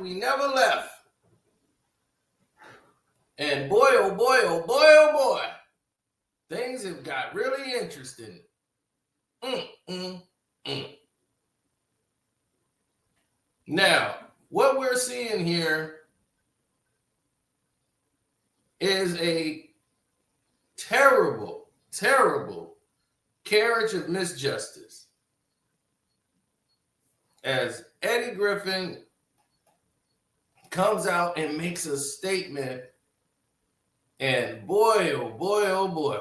we never left. And boy, oh boy, oh boy, oh boy, things have got really interesting. Now, what we're seeing here is a terrible, terrible carriage of misjustice. As Eddie Griffin comes out and makes a statement, and boy, oh boy, oh boy,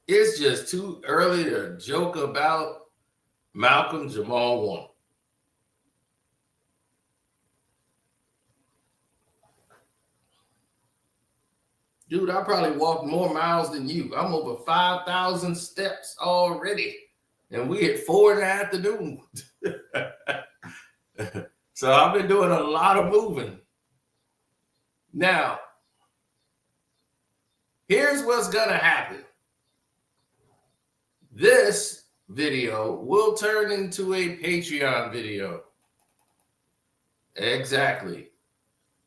it's just too early to joke about Malcolm Jamal Warner. Dude, I probably walked more miles than you. I'm over 5,000 steps already. And we at 4 in the afternoon. So I've been doing a lot of moving. Now, here's what's going to happen. This video will turn into a Patreon video. Exactly.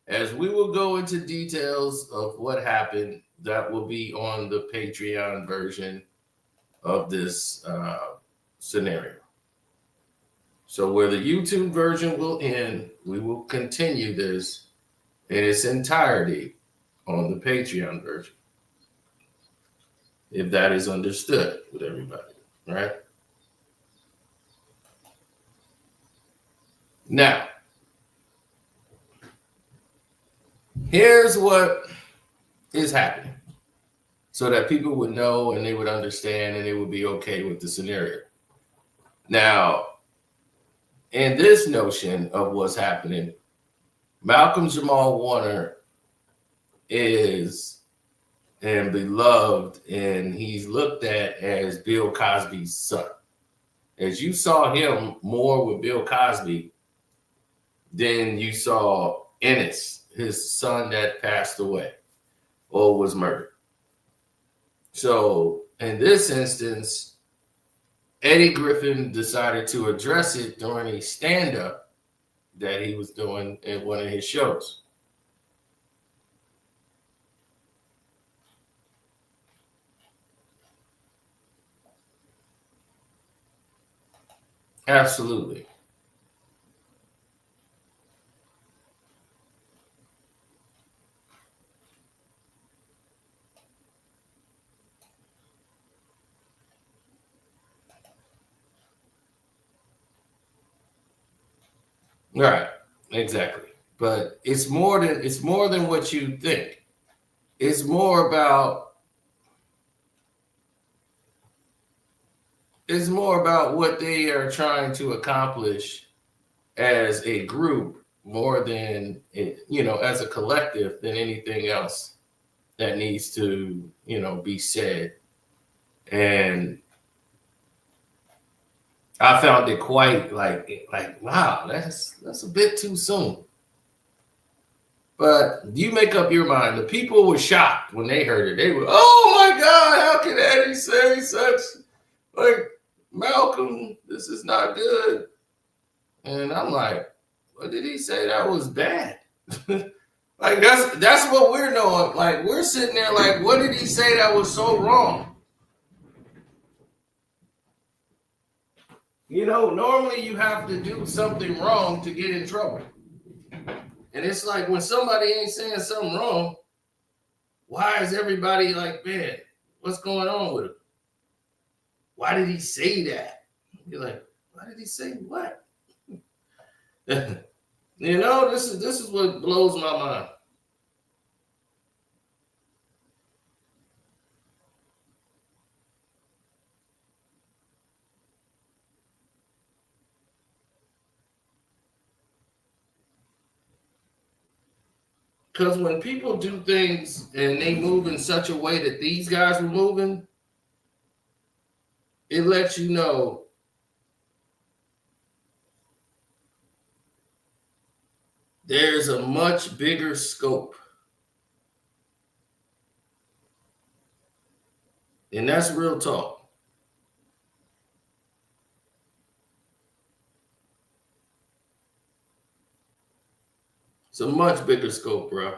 As we will go into details of what happened, that will be on the Patreon version of this scenario. So where the YouTube version will end, we will continue this in its entirety on the Patreon version. If that is understood with everybody, right? Now, here's what is happening so that people would know and they would understand and they would be okay with the scenario. Now, in this notion of what's happening, Malcolm Jamal Warner is and beloved, and he's looked at as Bill Cosby's son. As you saw him more with Bill Cosby than you saw Ennis, his son that passed away or was murdered. So in this instance, Eddie Griffin decided to address it during a stand-up that he was doing at one of his shows. Absolutely. Right, exactly. But it's more than what you think. It's more about what they are trying to accomplish as a group more than, as a collective than anything else that needs to, be said. And I found it quite like wow, that's a bit too soon. But you make up your mind. The people were shocked when they heard it. They were, oh my God, how can Eddie say such? Like, Malcolm, this is not good. And I'm like, what did he say that was bad? Like, that's what we're knowing. Like, we're sitting there like, what did he say that was so wrong? Normally you have to do something wrong to get in trouble. And it's like when somebody ain't saying something wrong, why is everybody like, man, what's going on with him? Why did he say that? You're like, why did he say what? This is what blows my mind. Because when people do things and they move in such a way that these guys were moving, it lets you know there's a much bigger scope. And that's real talk. It's a much bigger scope, bro.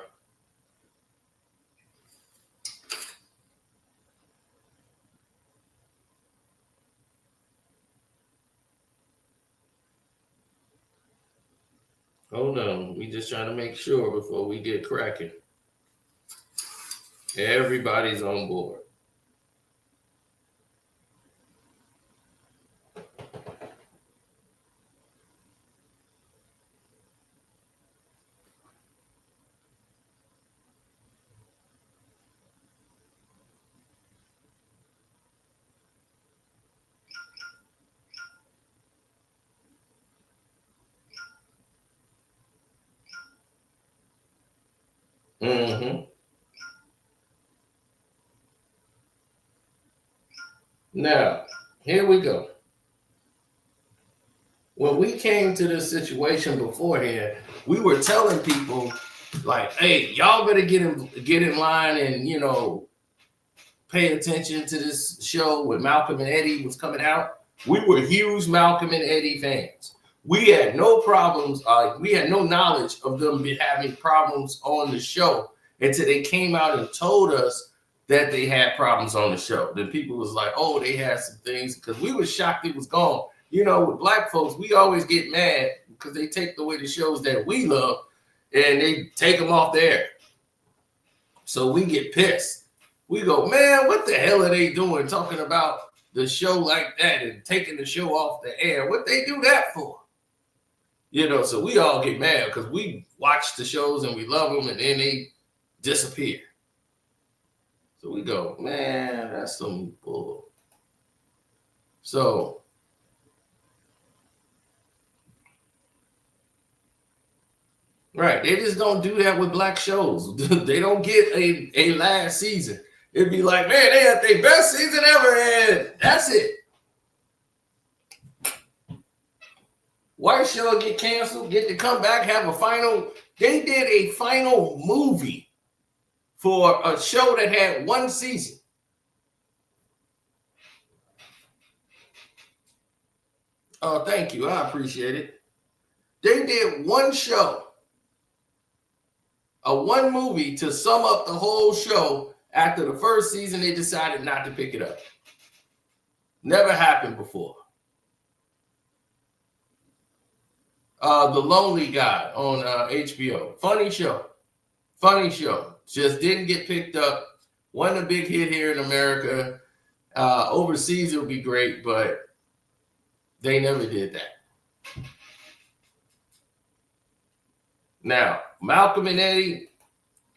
Hold on. We just trying to make sure before we get cracking. Everybody's on board. Mm-hmm. Now, here we go. When we came to this situation beforehand, we were telling people like, "Hey, y'all better get in line and pay attention to this show when Malcolm and Eddie was coming out." We were huge Malcolm and Eddie fans. We had no problems. We had no knowledge of them having problems on the show until they came out and told us that they had problems on the show. Then people was like, "Oh, they had some things," because we were shocked it was gone. With black folks, we always get mad because they take away the shows that we love and they take them off the air. So we get pissed. We go, "Man, what the hell are they doing talking about the show like that and taking the show off the air? What they do that for?" So we all get mad because we watch the shows and we love them and then they disappear. So we go, "Man, that's some bull." So right, they just don't do that with black shows. They don't get a last season. It'd be like, "Man, they had their best season ever, and that's it." White show get canceled, get to come back, have a final. They did a final movie for a show that had one season. Oh, thank you. I appreciate it. They did one show, one movie to sum up the whole show. After the first season, they decided not to pick it up. Never happened before. The Lonely Guy on HBO. Funny show. Just didn't get picked up. Wasn't a big hit here in America. Overseas it would be great, but they never did that. Now, Malcolm and Eddie,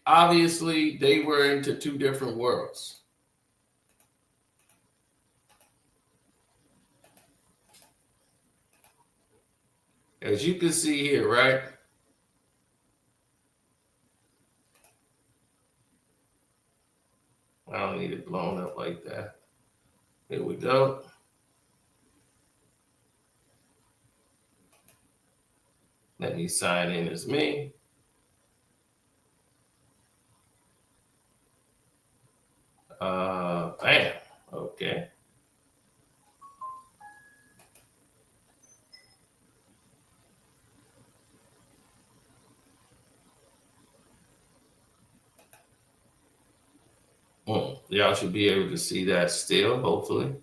obviously, they were into two different worlds. As you can see here, right? I don't need it blown up like that. Here we go. Let me sign in as me. Bam. Okay. Y'all should be able to see that still, hopefully.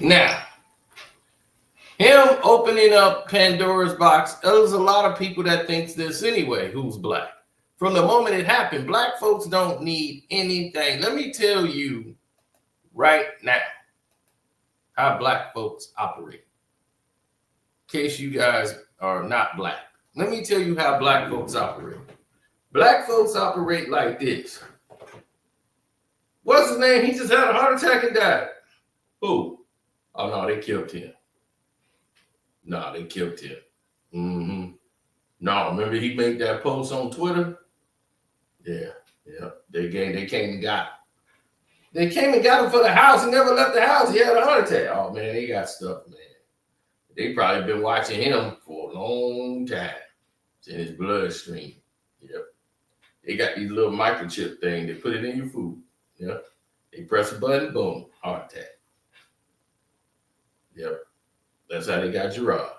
Now, him opening up Pandora's box, there's a lot of people that thinks this anyway, who's black. From the moment it happened, black folks don't need anything. Let me tell you right now how black folks operate. In case you guys are not black, let me tell you how black folks operate. Black folks operate like this. What's his name? He just had a heart attack and died. Who? Oh, no, they killed him. No, they killed him. Mm-hmm. No, remember he made that post on Twitter? Yeah. They came and got him. They came and got him for the house. He never left the house. He had a heart attack. Oh, man, they got stuff, man. They probably been watching him for a long time. It's in his bloodstream. Yep. They got these little microchip thing. They put it in your food. Yep. They press a button, boom, heart attack. Yep. That's how they got Gerard.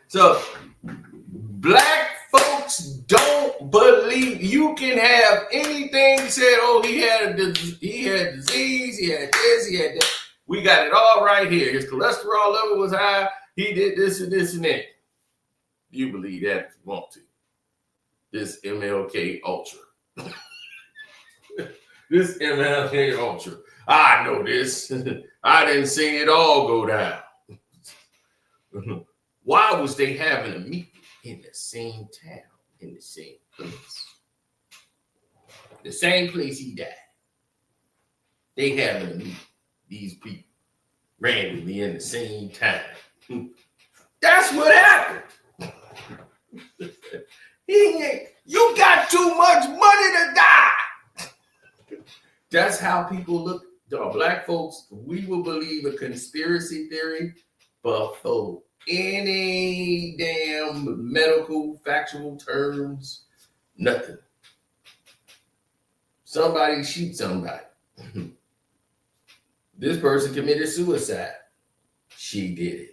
So, black folks don't believe you can have anything said. Oh, he had disease, he had this, he had that. We got it all right here. His cholesterol level was high. He did this and this and that. You believe that if you want to. This MLK Ultra. This MLK Ultra. I know this. I didn't see it all go down. Why was they having a meeting in the same town, in the same place? The same place he died. They having a meeting. These people randomly in the same time. That's what happened. You got too much money to die. That's how people look. Black folks, we will believe a conspiracy theory before any damn medical factual terms, nothing. Somebody shoot somebody. This person committed suicide. She did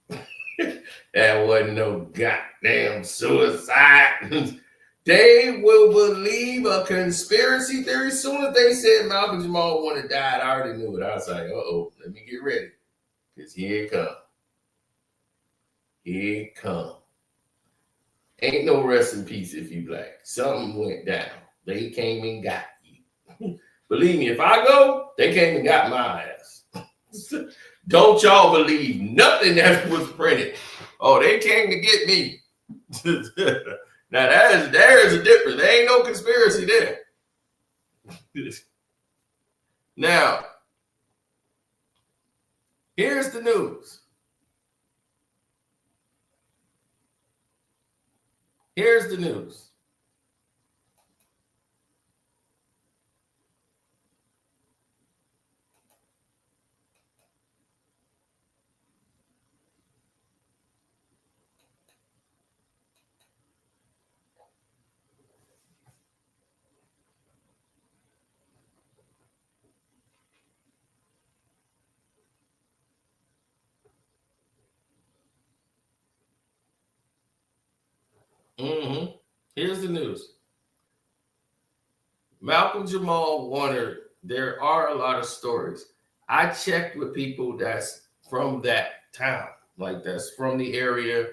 it. That wasn't no goddamn suicide. They will believe a conspiracy theory. As soon as they said Malcolm Jamal Warner died, I already knew it. I was like, uh-oh, let me get ready. Because here it come. Here it come. Ain't no rest in peace if you black. Something went down. They came and got you. Believe me, if I go, they came and got my ass. Don't y'all believe nothing that was printed. Oh, they came to get me. Now there is a difference. There ain't no conspiracy there. Now, here's the news. Here's the news. Here's the news. Malcolm Jamal Warner, there are a lot of stories. I checked with people that's from that town, like that's from the area,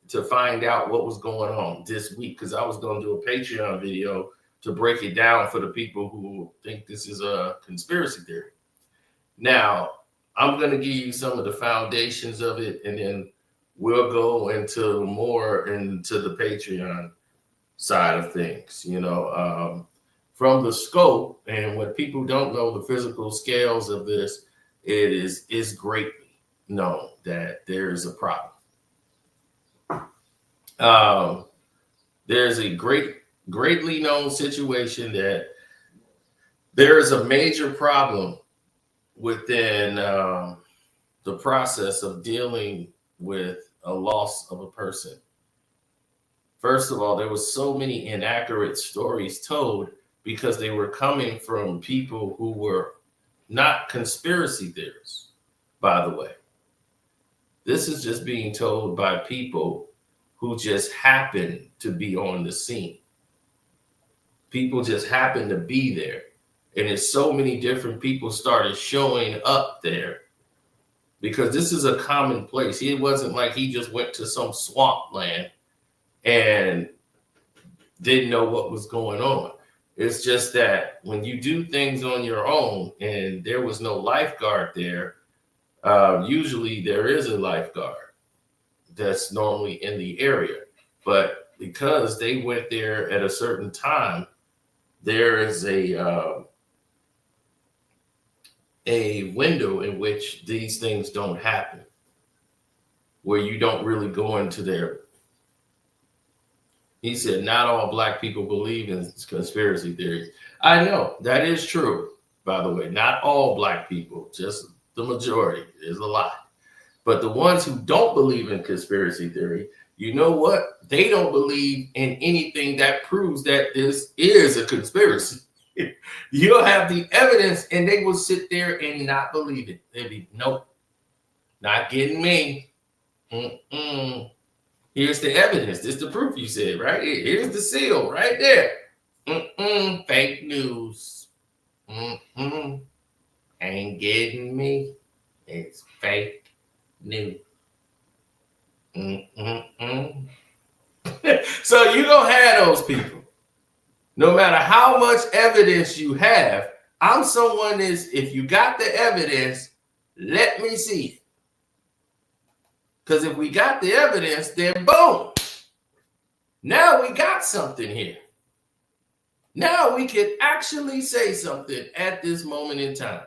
to find out what was going on this week, because I was going to do a Patreon video to break it down for the people who think this is a conspiracy theory. Now, I'm going to give you some of the foundations of it, and then we'll go into more into the Patreon side of things, from the scope and what people don't know, the physical scales of this, it is greatly known that there is a problem. There's a greatly known situation that there is a major problem within the process of dealing with a loss of a person. First of all, there was so many inaccurate stories told because they were coming from people who were not conspiracy theorists, by the way. This is just being told by people who just happen to be on the scene. People just happen to be there. And as so many different people started showing up there, because this is a common place. It wasn't like he just went to some swamp land and didn't know what was going on. It's just that when you do things on your own and there was no lifeguard there, usually there is a lifeguard that's normally in the area. But because they went there at a certain time, there is a window in which these things don't happen, where you don't really go into there. He said, not all Black people believe in conspiracy theories. I know that is true, by the way. Not all Black people, just the majority. There's a lot. But the ones who don't believe in conspiracy theory, you know what? They don't believe in anything that proves that this is a conspiracy. You'll have the evidence and they will sit there and not believe it. They'll be, nope, not getting me. Here's the evidence. This is the proof you said, right? Here's the seal right there. Fake news. Ain't getting me. It's fake news. So you're going to have those people. No matter how much evidence you have, I'm someone is, if you got the evidence, let me see it. Because if we got the evidence, then boom. Now we got something here. Now we can actually say something at this moment in time.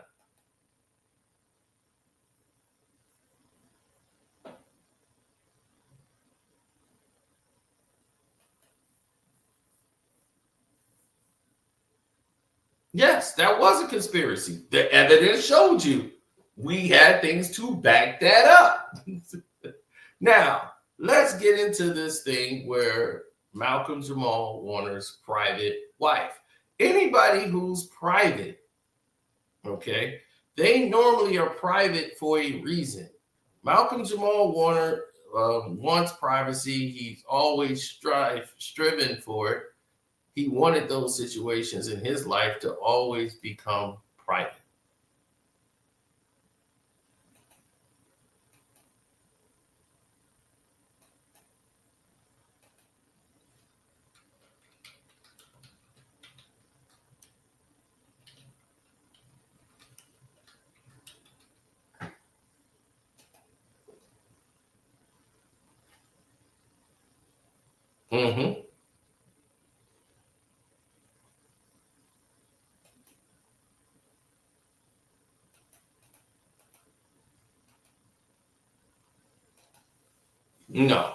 Yes, that was a conspiracy. The evidence showed you. We had things to back that up. Now, let's get into this thing where Malcolm Jamal Warner's private wife. Anybody who's private, okay, they normally are private for a reason. Malcolm Jamal Warner wants privacy. He's always striven for it. He wanted those situations in his life to always become private. Mm-hmm. No.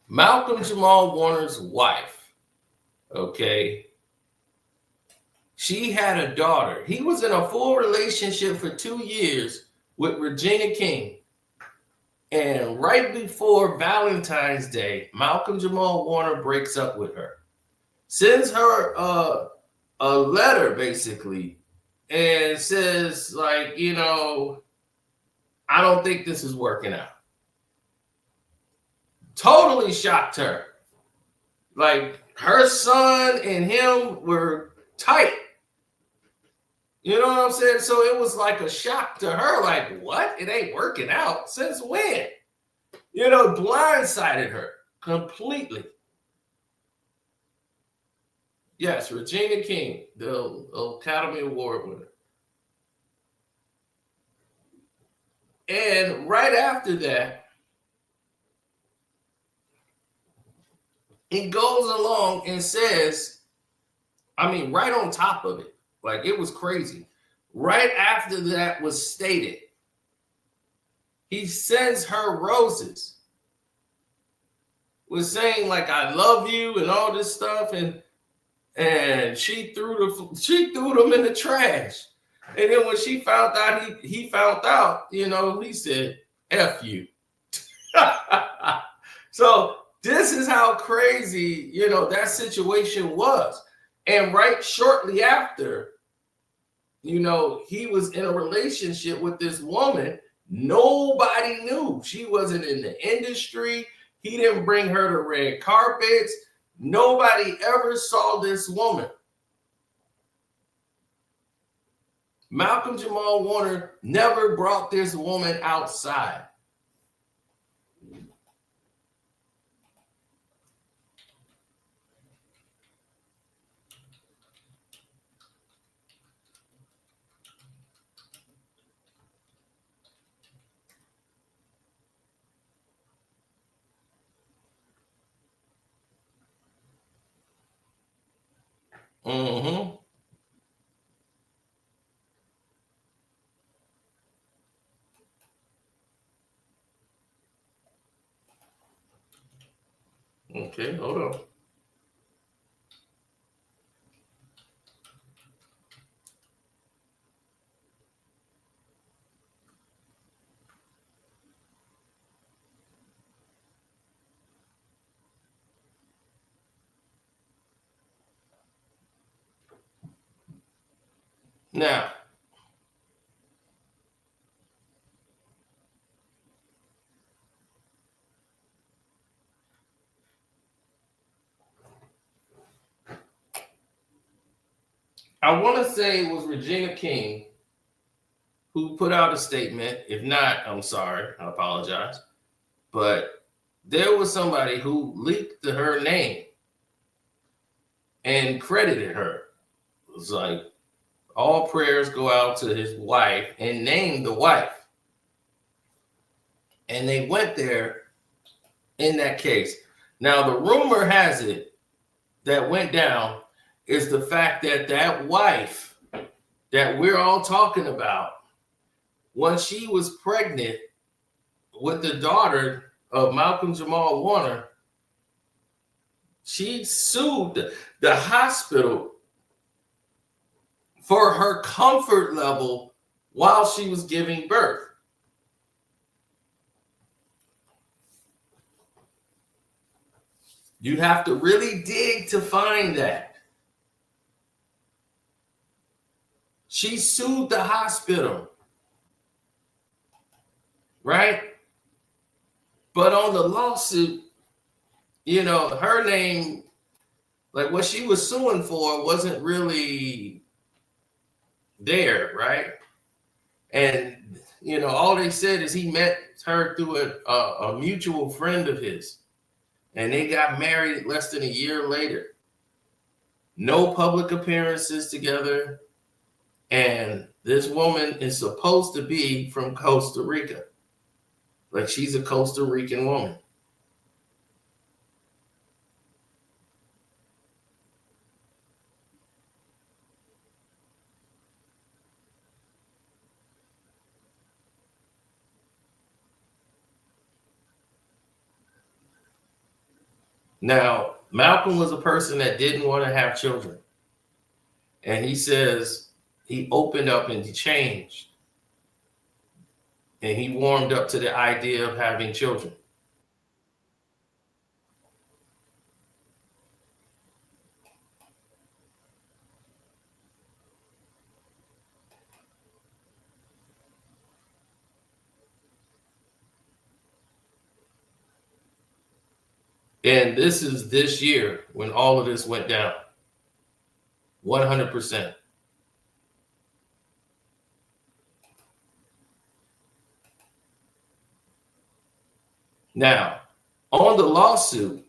Malcolm Jamal Warner's wife, okay, she had a daughter. He was in a full relationship for 2 years with Regina King. And right before Valentine's Day, Malcolm Jamal Warner breaks up with her. Sends her a letter, basically, and says, like, you know, I don't think this is working out. Totally shocked her. Like, her son and him were tight. You know what I'm saying? So it was like a shock to her. Like, what? It ain't working out? Since when? You know, blindsided her completely. Yes, Regina King, the Academy Award winner. And right after that, he goes along and says, I mean, right on top of it, like it was crazy. Right after that was stated, he sends her roses. Was saying like, I love you and all this stuff. And she threw them in the trash. And then when she found out, he found out, you know, he said, F you. So this is how crazy, you know, that situation was. And right shortly after, you know, he was in a relationship with this woman. Nobody knew. She wasn't in the industry. He didn't bring her to red carpets. Nobody ever saw this woman. Malcolm Jamal Warner never brought this woman outside. Mm-hmm. Okay, hold on. Now, I want to say it was Regina King who put out a statement. If not, I'm sorry. I apologize. But there was somebody who leaked her name and credited her. It was like, all prayers go out to his wife and named the wife. And they went there in that case. Now, the rumor has it that went down is the fact that that wife that we're all talking about, when she was pregnant with the daughter of Malcolm Jamal Warner, she sued the hospital for her comfort level while she was giving birth. You'd have to really dig to find that. She sued the hospital, right? But on the lawsuit, you know, her name, like what she was suing for, wasn't really there, right? And, you know, all they said is he met her through a mutual friend of his. And they got married less than a year later. No public appearances together. And this woman is supposed to be from Costa Rica. Like she's a Costa Rican woman. Now, Malcolm was a person that didn't want to have children. And he says he opened up and he changed. And he warmed up to the idea of having children. And this is this year when all of this went down. 100%. Now, on the lawsuit,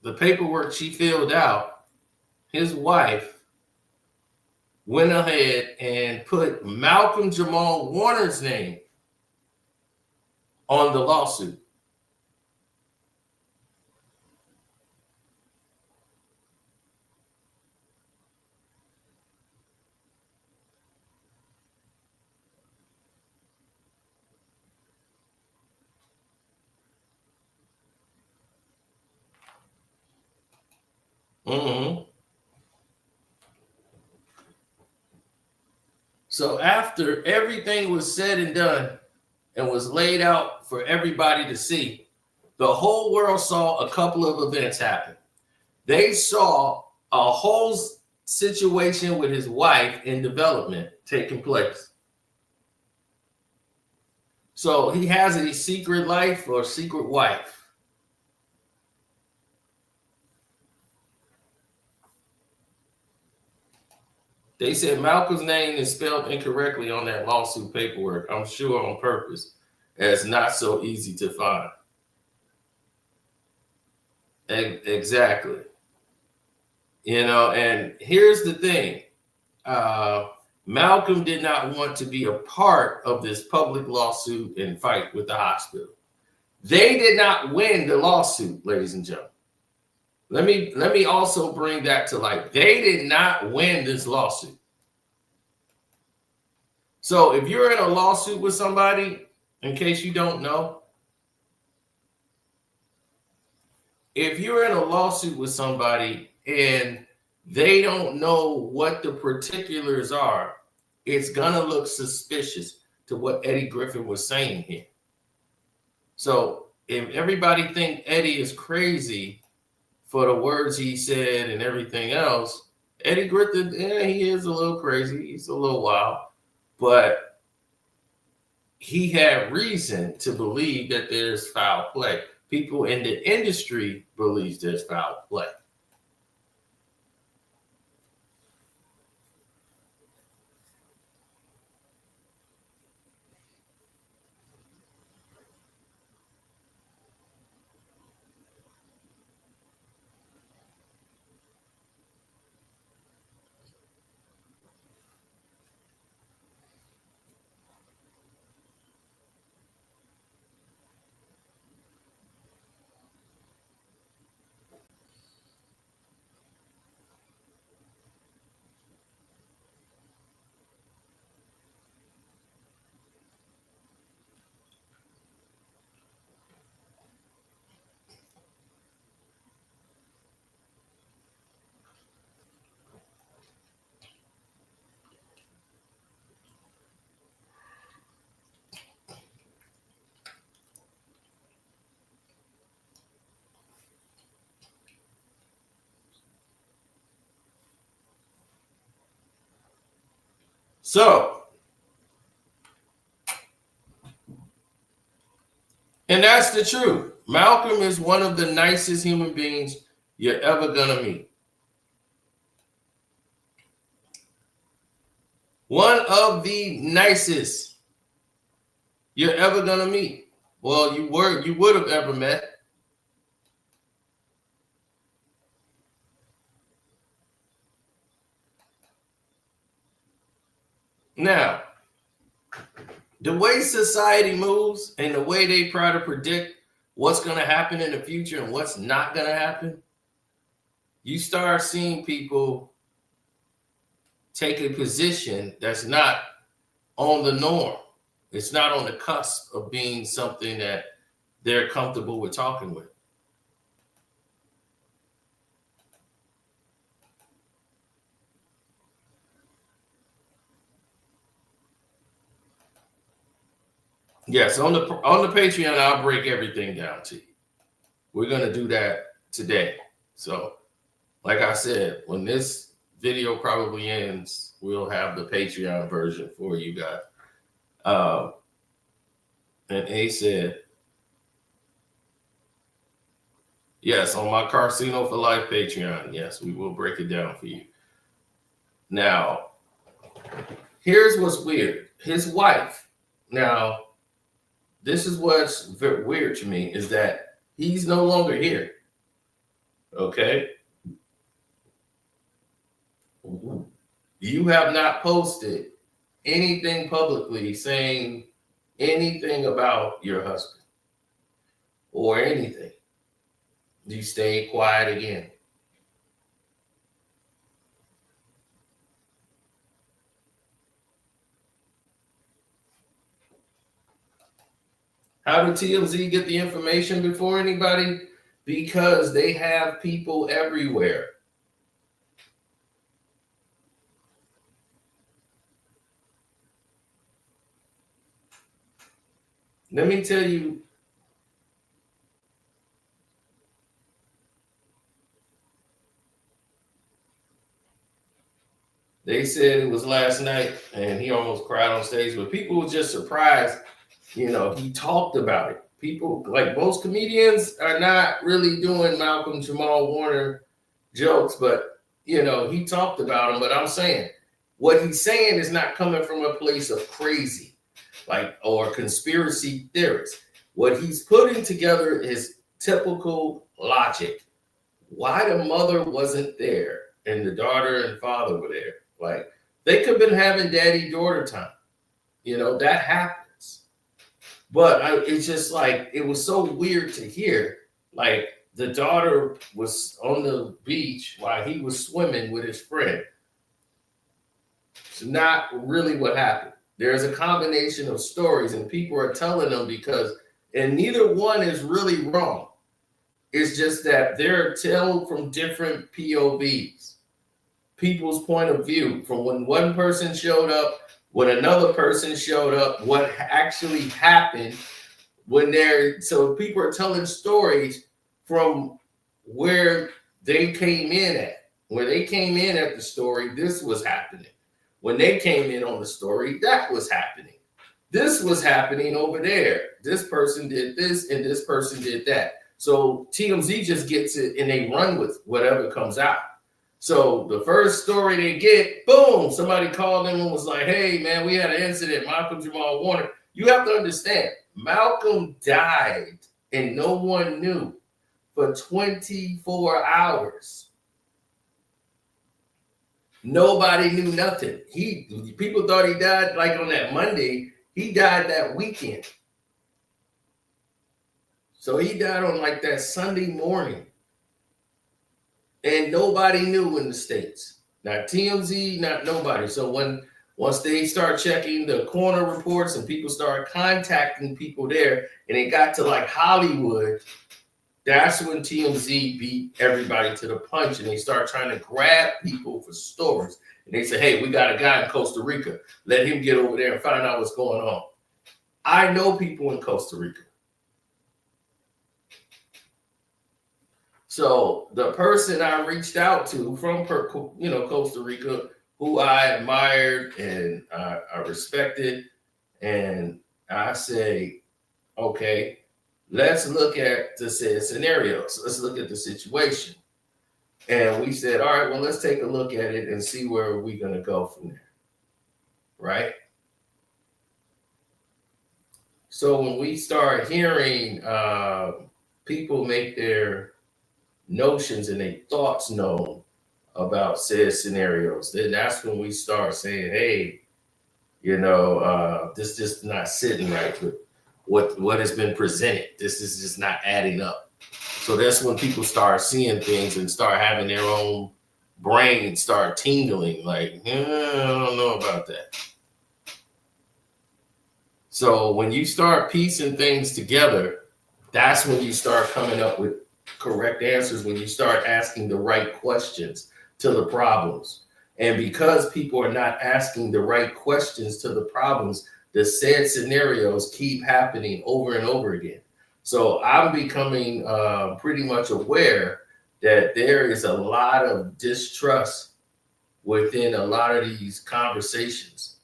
the paperwork she filled out, his wife went ahead and put Malcolm Jamal Warner's name on the lawsuit. Mm-hmm. So after everything was said and done and was laid out for everybody to see, the whole world saw a couple of events happen. They saw a whole situation with his wife in development taking place. So he has a secret life or secret wife. They said Malcolm's name is spelled incorrectly on that lawsuit paperwork, I'm sure on purpose, as not so easy to find. Exactly. You know, and here's the thing. Malcolm did not want to be a part of this public lawsuit and fight with the hospital. They did not win the lawsuit, ladies and gentlemen. Let me also bring that to light. They did not win this lawsuit. So if you're in a lawsuit with somebody, in case you don't know, if you're in a lawsuit with somebody and they don't know what the particulars are, it's gonna look suspicious to what Eddie Griffin was saying here. So if everybody think Eddie is crazy for the words he said and everything else, Eddie Griffin, yeah, he is a little crazy. He's a little wild, but he had reason to believe that there's foul play. People in the industry believe there's foul play. So, and that's the truth. Malcolm is one of the nicest human beings you're ever gonna meet. One of the nicest you're ever gonna meet. Well, you would have ever met. Now, the way society moves and the way they try to predict what's going to happen in the future and what's not going to happen, you start seeing people take a position that's not on the norm. It's not on the cusp of being something that they're comfortable with talking with. Yes, on the Patreon, I'll break everything down to you. We're gonna do that today. So, like I said, when this video probably ends, we'll have the Patreon version for you guys. And A said, yes, on my Casino for Life Patreon, yes, we will break it down for you. Now, here's what's weird. His wife, now, this is what's very weird to me, is that he's no longer here. Okay? You have not posted anything publicly saying anything about your husband or anything. You stay quiet again. How did TMZ get the information before anybody? Because they have people everywhere. Let me tell you. They said it was last night and he almost cried on stage, but people were just surprised. You know, he talked about it. People, like most comedians, are not really doing Malcolm Jamal Warner jokes, but, you know, he talked about them. But I'm saying, what he's saying is not coming from a place of crazy, like, or conspiracy theorists. What he's putting together is typical logic. Why the mother wasn't there and the daughter and father were there? Like, they could have been having daddy-daughter time. You know, that happens. But it's just like, it was so weird to hear. Like, the daughter was on the beach while he was swimming with his friend. It's not really what happened. There's a combination of stories, and people are telling them and neither one is really wrong. It's just that they're told from different POVs, people's point of view, from when one person showed up, when another person showed up, what actually happened so people are telling stories from where they came in at. Where they came in at the story, this was happening. When they came in on the story, that was happening. This was happening over there. This person did this and this person did that. So TMZ just gets it and they run with whatever comes out. So the first story they get, boom, somebody called them and was like, hey, man, we had an incident, Malcolm Jamal Warner. You have to understand, Malcolm died and no one knew for 24 hours. Nobody knew nothing. People thought he died like on that Monday. He died that weekend. So he died on like that Sunday morning. And nobody knew in the States. Not TMZ, not nobody. So once they start checking the coroner reports and people start contacting people there, and it got to like Hollywood, that's when TMZ beat everybody to the punch, and they start trying to grab people for stories. And they say, hey, we got a guy in Costa Rica. Let him get over there and find out what's going on. I know people in Costa Rica. So the person I reached out to from Costa Rica, who I admired and I respected, and I say, okay, let's look at the scenarios. Let's look at the situation. And we said, all right, well, let's take a look at it and see where we're going to go from there. Right? So when we start hearing people make their notions and their thoughts known about said scenarios, then that's when we start saying, hey, this just not sitting right with what has been presented. This is just not adding up. So that's when people start seeing things and start having their own brain start tingling, like, I don't know about that. So when you start piecing things together, that's when you start coming up with correct answers, when you start asking the right questions to the problems. And because people are not asking the right questions to the problems, the said scenarios keep happening over and over again. So I'm becoming pretty much aware that there is a lot of distrust within a lot of these conversations,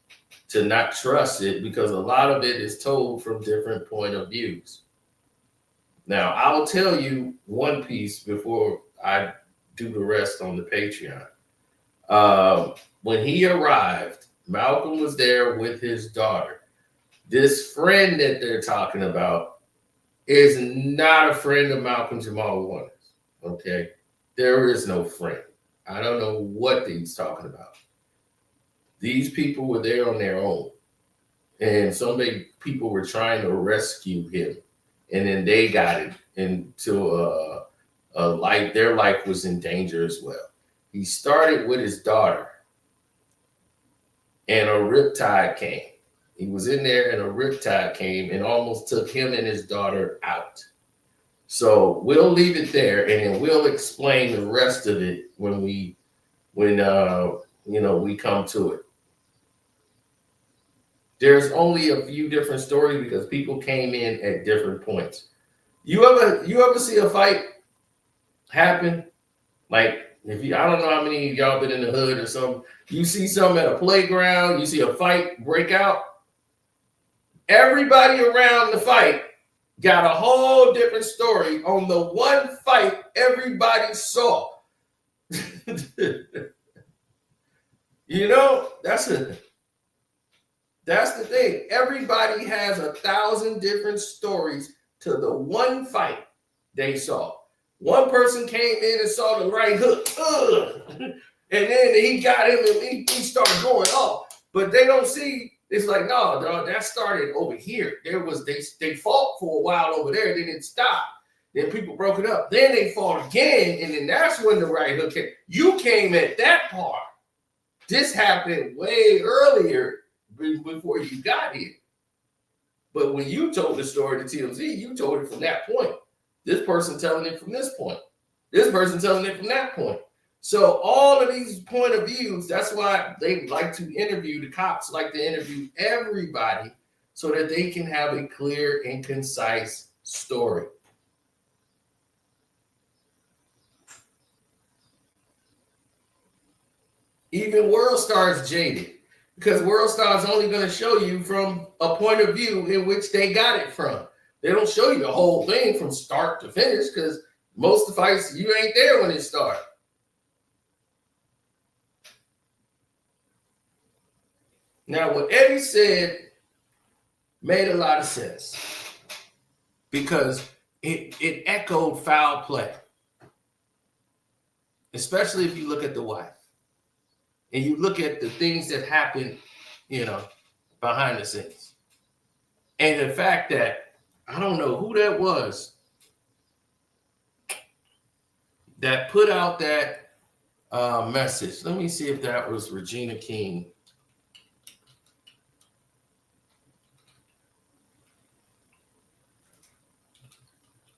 to not trust it, because a lot of it is told from different point of views. Now, I will tell you one piece before I do the rest on the Patreon. When he arrived, Malcolm was there with his daughter. This friend that they're talking about is not a friend of Malcolm Jamal Warner's. Okay? There is no friend. I don't know what he's talking about. These people were there on their own. And so many people were trying to rescue him. And then they got it into a life. Their life was in danger as well. He started with his daughter. And a riptide came. He was in there and a riptide came and almost took him and his daughter out. So we'll leave it there and then we'll explain the rest of it when we come to it. There's only a few different stories because people came in at different points. You ever see a fight happen? Like, I don't know how many of y'all been in the hood or something. You see something at a playground, you see a fight break out. Everybody around the fight got a whole different story on the one fight everybody saw. You know, that's the thing. Everybody has 1,000 different stories to the one fight they saw. One person came in and saw the right hook, and then he got him and he started going off. But they don't see. It's like, no, dog, that started over here. They fought for a while over there. They didn't stop. Then people broke it up. Then they fought again, and then that's when the right hook came. You came at that part. This happened way earlier before you got here. But when you told the story to TMZ, you told it from that point. This person telling it from this point. This person telling it from that point. So all of these point of views, that's why they like to interview, the cops like to interview everybody so that they can have a clear and concise story. Even World Star is jaded because World Star is only going to show you from a point of view in which they got it from. They don't show you the whole thing from start to finish because most of the fights, you ain't there when it starts. Now, what Eddie said made a lot of sense because it echoed foul play, especially if you look at the wife. And you look at the things that happen, behind the scenes. And the fact that, I don't know who that was that put out that message. Let me see if that was Regina King.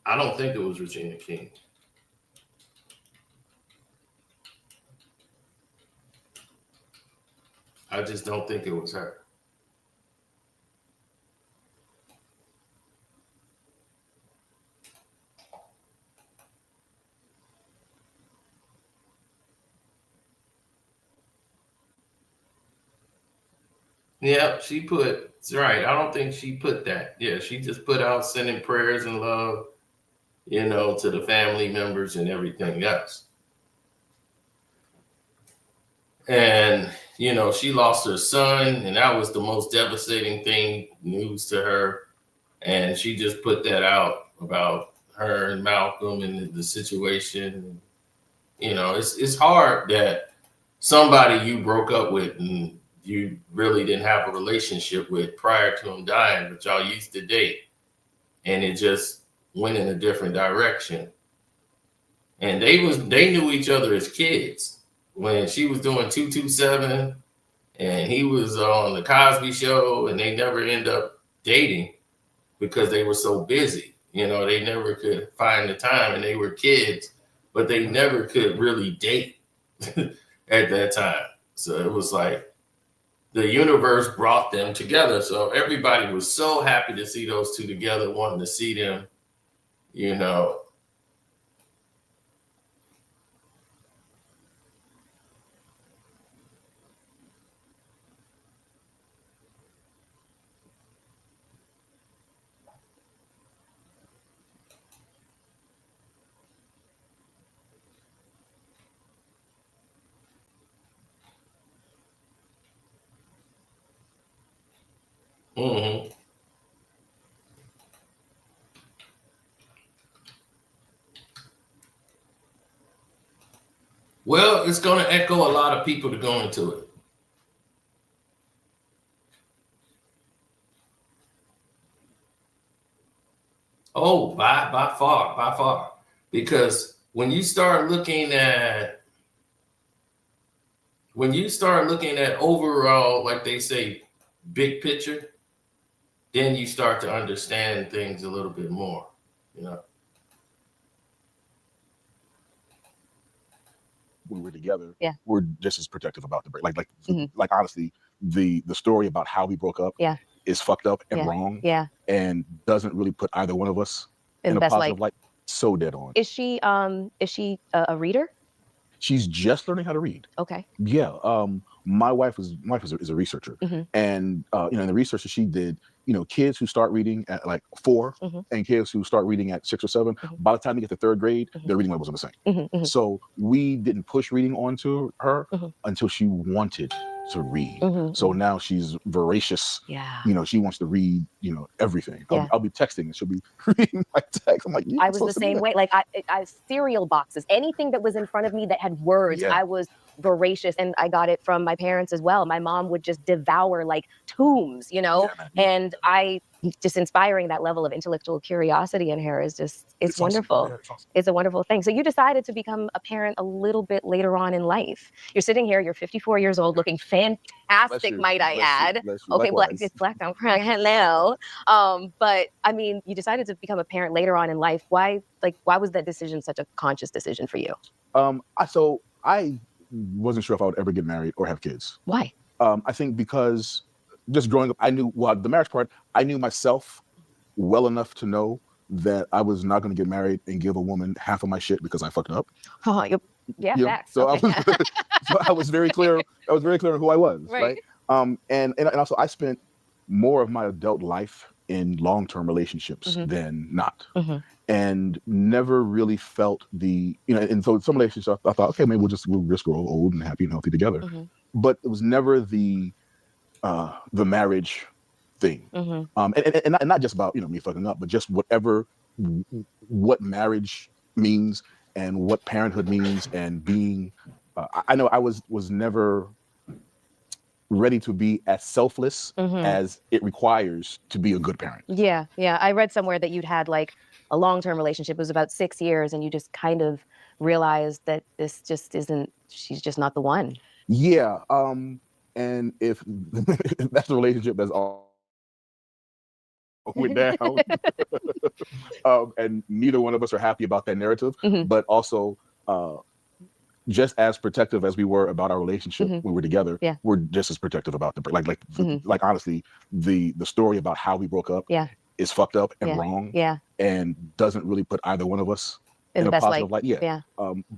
I don't think it was Regina King. I just don't think it was her. Yeah, she put, it's right. I don't think she put that. Yeah, she just put out sending prayers and love, to the family members and everything else. And, she lost her son, and that was the most devastating news to her. And she just put that out about her and Malcolm and the situation. It's hard that somebody you broke up with and you really didn't have a relationship with prior to him dying, but y'all used to date. And it just went in a different direction. And they knew each other as kids. When she was doing 227 and he was on the Cosby show, and they never end up dating because they were so busy. They never could find the time, and they were kids, but they never could really date at that time. So it was like the universe brought them together. So everybody was so happy to see those two together, wanting to see them, Mm-hmm. Well, it's going to echo a lot of people to go into it. Oh, by far. Because when you start looking at overall, like they say, big picture, then you start to understand things a little bit more, When we're together, yeah, we're just as protective about the break. Mm-hmm. Like honestly, the story about how we broke up, yeah, is fucked up and yeah, wrong, yeah, and doesn't really put either one of us in in the a best positive light. light. So dead on. Is she a reader? She's just learning how to read. Okay. Yeah. My wife is a researcher, and in the research that she did, kids who start reading at like 4 and kids who start reading at 6 or 7, by the time they get to 3rd grade, their reading levels are the same. So we didn't push reading onto her until she wanted to read. So now she's voracious. Yeah. She wants to read, everything. Yeah. I'll be texting and she'll be reading my text. I'm like, I was the same way. Like I cereal boxes, anything that was in front of me that had words, I was voracious, and I got it from my parents as well. My mom would just devour like tombs, and just inspiring that level of intellectual curiosity in her is just, it's wonderful. Awesome. Yeah, it's awesome. It's a wonderful thing. So you decided to become a parent a little bit later on in life. You're sitting here, you're 54 years old, looking fantastic, might I add. Okay, it's black, I'm crying, hello. But I mean, you decided to become a parent later on in life. Why was that decision such a conscious decision for you? So I wasn't sure if I would ever get married or have kids. Why? I think because just growing up, the marriage part, I knew myself well enough to know that I was not going to get married and give a woman half of my shit because I fucked up. Facts. So okay. I was very clear. I was very clear on who I was, right? And also I spent more of my adult life in long-term relationships than not, and never really felt and so some relationships I thought, okay, maybe we'll just grow old and happy and healthy together. But it was never the marriage thing. And not just about me fucking up, but just what marriage means and what parenthood means, and being I know I was never ready to be as selfless as it requires to be a good parent. Yeah. I read somewhere that you'd had like a long-term relationship. It was about 6 years, and you just kind of realized that this just isn't, she's just not the one. Yeah. And if that's a relationship that's all went down, and neither one of us are happy about that narrative, but also just as protective as we were about our relationship when we were together, we're just as protective about like honestly, the story about how we broke up is fucked up and wrong, and doesn't really put either one of us in a positive light.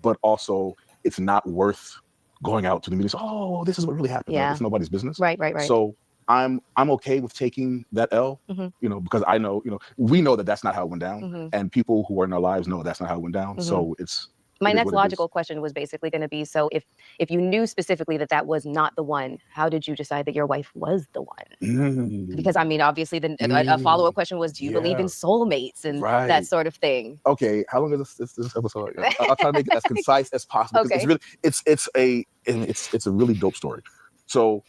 But also, it's not worth going out to the media. Oh, this is what really happened. It's nobody's business. Right. So I'm okay with taking that L, because I know, we know that that's not how it went down, and people who are in our lives know that's not how it went down. So it's. My next logical question was basically going to be, so if you knew specifically that was not the one, how did you decide that your wife was the one? Because I mean, obviously, a follow-up question was, do you believe in soulmates and that sort of thing? Okay, how long is this episode? I'll try to make it as concise as possible. Because it's a really dope story. So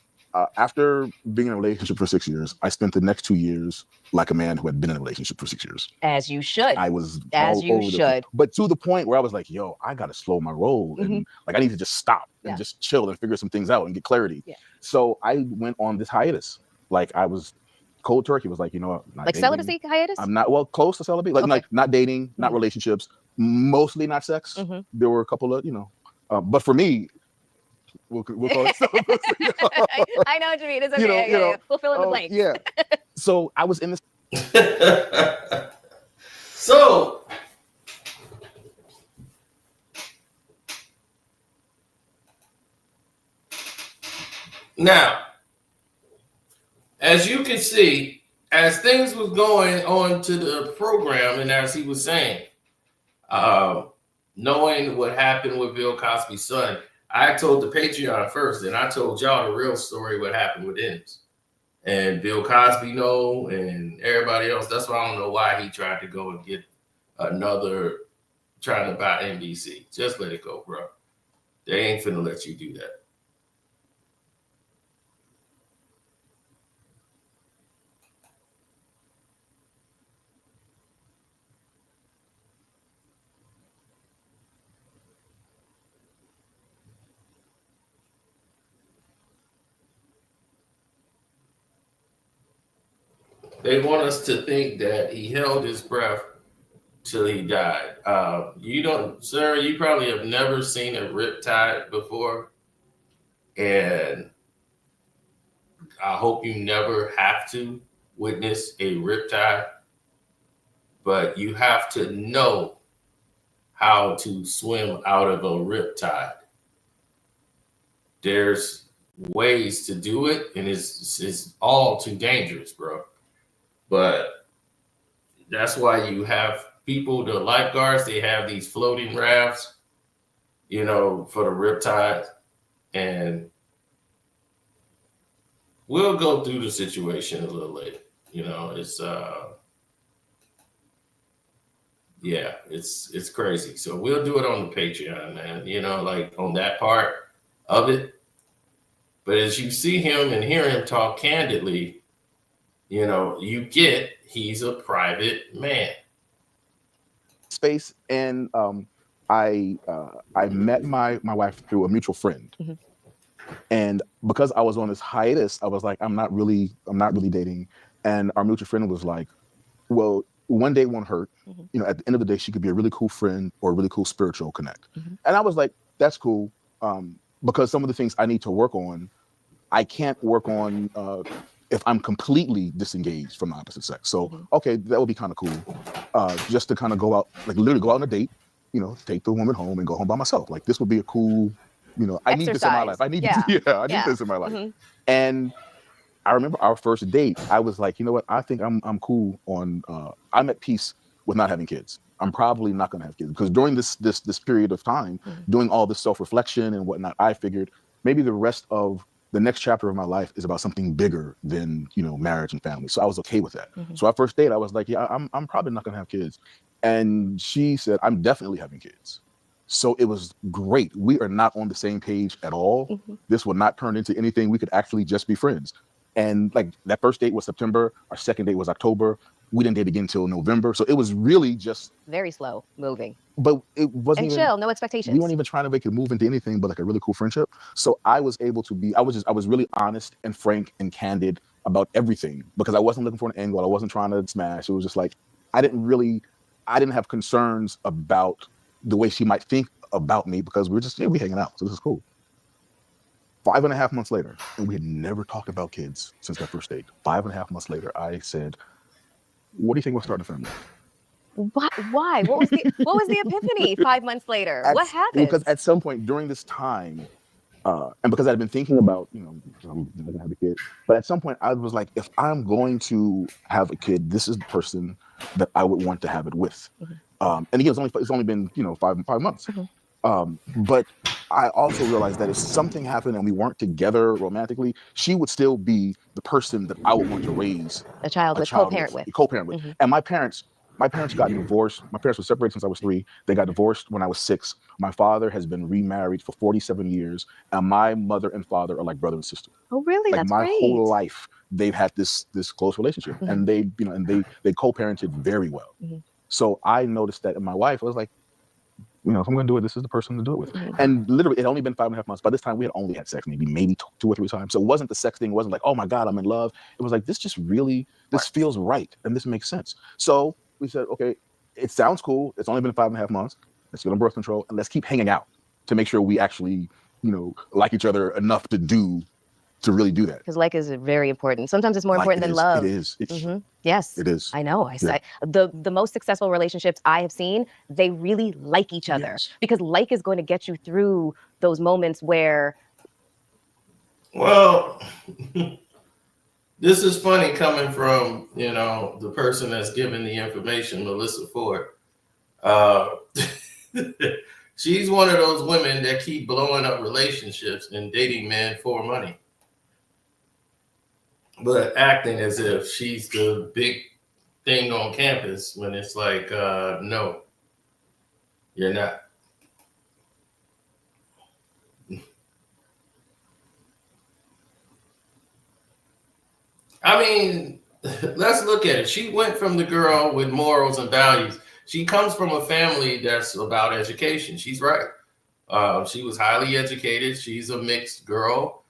after being in a relationship for 6 years, I spent the next 2 years like a man who had been in a relationship for 6 years. As you should. I was as you should. But to the point where I was like, yo, I got to slow my roll. And like, I need to just stop and just chill and figure some things out and get clarity. So I went on this hiatus. Like, I was cold turkey. Was like, not like dating. Celibacy hiatus? I'm not, close to celibate. Like not dating, not relationships, mostly not sex. There were a couple of, but for me, we'll call it celibacy. I know what you mean. It's okay. We'll fill in the blanks. Yeah. So I was in this. So now, as you can see, as things was going on to the program, and as he was saying, knowing what happened with Bill Cosby's son, I told the Patreon first, and I told y'all the real story, what happened with Ennis. And Bill Cosby know, and everybody else. That's why I don't know why he tried to go and get trying to buy NBC. Just let it go, bro. They ain't finna let you do that. They want us to think that he held his breath till he died. You don't, sir, you probably have never seen a riptide before. And I hope you never have to witness a riptide. But you have to know how to swim out of a riptide. there's ways to do it, and it's all too dangerous, bro. But that's why you have people, the lifeguards, they have these floating rafts, you know, for the riptide. And we'll go through the situation a little later. You know, it's yeah, it's crazy. So we'll do it on the Patreon, man, you know, like on that part of it. But as you see him and hear him talk candidly, you know, you get he's a private man. Space, and I met my wife through a mutual friend. And because I was on this hiatus, I was like, I'm not really dating. And our mutual friend was like, well, one day won't hurt. You know, at the end of the day, she could be a really cool friend or a really cool spiritual connect. And I was like, that's cool. Because some of the things I need to work on, I can't work on if I'm completely disengaged from the opposite sex. So, okay, that would be kind of cool. Just to kind of go out, like literally go out on a date, you know, take the woman home and go home by myself. Like this would be a cool, you know, I need this in my life. I need this in my life. And I remember our first date, I was like, you know what, I think I'm cool on, I'm at peace with not having kids. I'm probably not gonna have kids because during this period of time, doing all this self-reflection and whatnot, I figured maybe the rest of the next chapter of my life is about something bigger than, you know, marriage and family. So I was okay with that. So our first date, I was like, yeah, I'm probably not gonna have kids. And she said, I'm definitely having kids. So it was great. We are not on the same page at all. This will not turn into anything. We could actually just be friends. And like that first date was September. Our second date was October. We didn't date again until November. So it was really just very slow moving. But it wasn't and even, chill, no expectations. We weren't even trying to make it move into anything but like a really cool friendship. So I was able to be, I was really honest and frank and candid about everything because I wasn't looking for an angle. I wasn't trying to smash. It was just like, I didn't have concerns about the way she might think about me because we were just, we hanging out. So this is cool. 5.5 months later, and we had never talked about kids since that first date. 5.5 months later, I said, what do you think we'll start a family? Why? What was the epiphany 5 months later? What happened? Because at some point during this time, and because I'd been thinking about, you know, I'm gonna have a kid, but at some point I was like, if I'm going to have a kid, this is the person that I would want to have it with. And again, it's only been, you know, five months. But I also realized that if something happened and we weren't together romantically, she would still be the person that I would want to raise a child with, co-parent with. And my parents got divorced. My parents were separated since I was 3. They got divorced when I was 6. My father has been remarried for 47 years, and my mother and father are like brother and sister. Oh, really? Like that's my great. whole life, they've had this close relationship, and they, you know, and they co-parented very well. So I noticed that in my wife, I was like, you know, if I'm going to do it, this is the person to do it with. And literally, it had only been 5.5 months. By this time, we had only had sex maybe 2 or 3 times. So it wasn't the sex thing. It wasn't like, oh my God, I'm in love. It was like, this just really, this feels right. And this makes sense. So we said, okay, it sounds cool. It's only been 5.5 months. Let's get on birth control and let's keep hanging out to make sure we actually, you know, like each other enough to really do that. Because like is very important. Sometimes it's more important than love. It is. Yes. It is. I know. The most successful relationships I have seen, they really like each other because like is going to get you through those moments where. Well, this is funny coming from, you know, the person that's giving the information, Melyssa Ford. She's one of those women that keep blowing up relationships and dating men for money, but acting as if she's the big thing on campus when it's like, no, you're not. I mean, let's look at it. She went from the girl with morals and values. She comes from a family that's about education. She's right. She was highly educated. She's a mixed girl,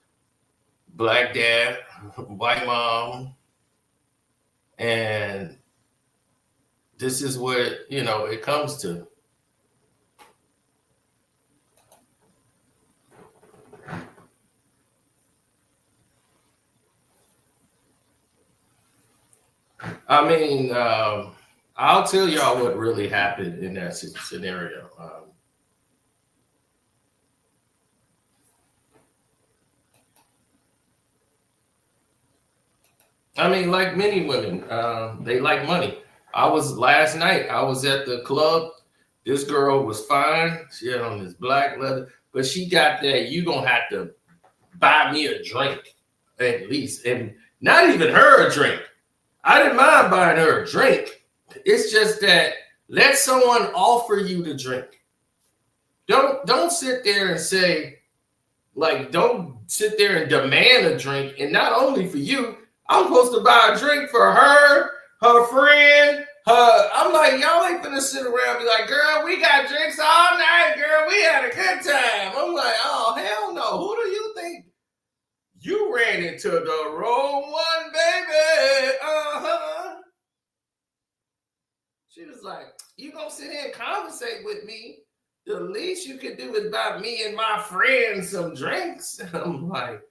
black dad, white mom. And this is what, you know, it comes to. I mean, I'll tell y'all what really happened in that scenario. I mean, like many women, they like money. Last night, I was at the club. This girl was fine. She had on this black leather, but she got that, you gonna have to buy me a drink at least. And not even her a drink. I didn't mind buying her a drink. It's just that let someone offer you the drink. Don't sit there and say, like, don't sit there and demand a drink. And not only for you, I'm supposed to buy a drink for her, her friend, her. I'm like, y'all ain't gonna sit around and be like, girl, we got drinks all night, girl. We had a good time. I'm like, oh, hell no. Who do you think? You ran into the wrong one, baby. Uh-huh. She was like, you gonna sit here and conversate with me? The least you could do is buy me and my friends some drinks. I'm like,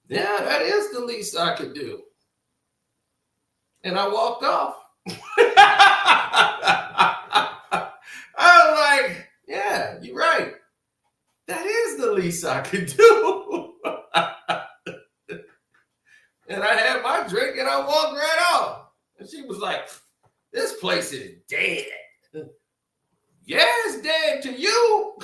yeah, that is the least I could do. And I walked off. I was like, yeah, you're right. That is the least I could do. And I had my drink and I walked right off. And she was like, this place is dead. Yeah, it's dead to you.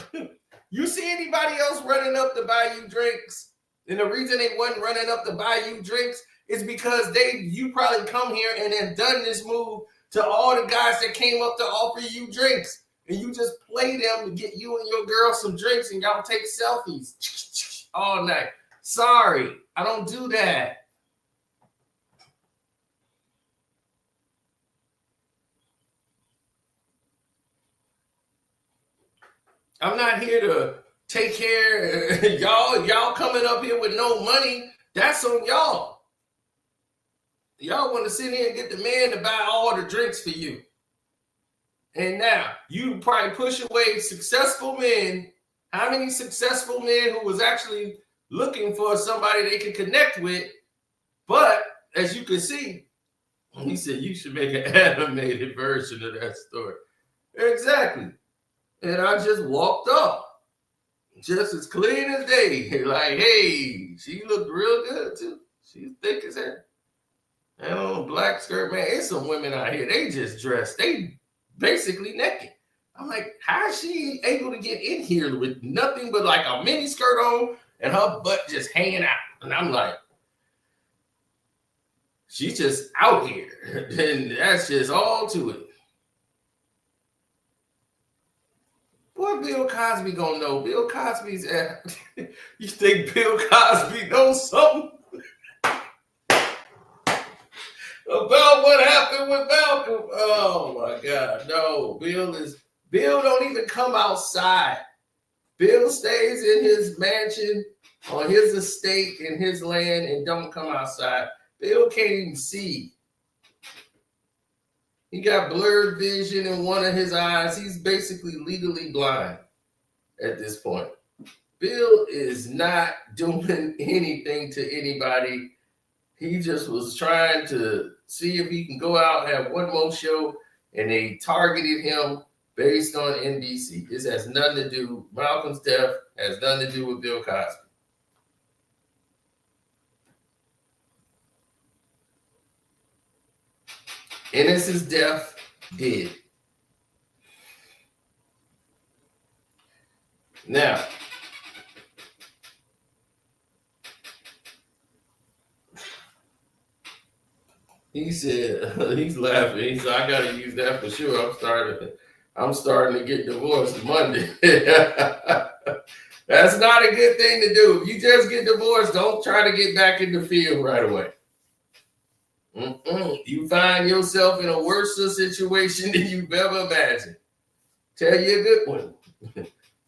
You see anybody else running up to buy you drinks? And the reason they wasn't running up to buy you drinks is because you probably come here and have done this move to all the guys that came up to offer you drinks. And you just play them to get you and your girl some drinks and y'all take selfies all night. Sorry, I don't do that. I'm not here to take care. Y'all coming up here with no money. That's on y'all. Y'all want to sit here and get the man to buy all the drinks for you. And now you probably push away successful men. How many successful men who was actually looking for somebody they could connect with? But as you can see, he said you should make an animated version of that story. Exactly. And I just walked off, just as clean as day. Like, hey, she looked real good too. She's thick as hell. And on a black skirt, man, it's some women out here. They just dress. They basically naked. I'm like, how is she able to get in here with nothing but like a mini skirt on and her butt just hanging out? And I'm like, she's just out here. And that's just all to it. What Bill Cosby gonna know? Bill Cosby's at. You think Bill Cosby knows something about what happened with Malcolm? Oh my God, no. Bill don't even come outside. Bill stays in his mansion on his estate in his land and don't come outside. Bill can't even see. He got blurred vision in one of his eyes. He's basically legally blind at this point. Bill is not doing anything to anybody. He just was trying to see if he can go out and have one more show, and they targeted him based on NBC. This has nothing to do, Malcolm's death has nothing to do with Bill Cosby. Innocent's death did. Now, he said, he's laughing. He said, I gotta use that for sure. I'm starting to get divorced Monday. That's not a good thing to do. If you just get divorced, don't try to get back in the field right away. You find yourself in a worse situation than you've ever imagined. Tell you a good one.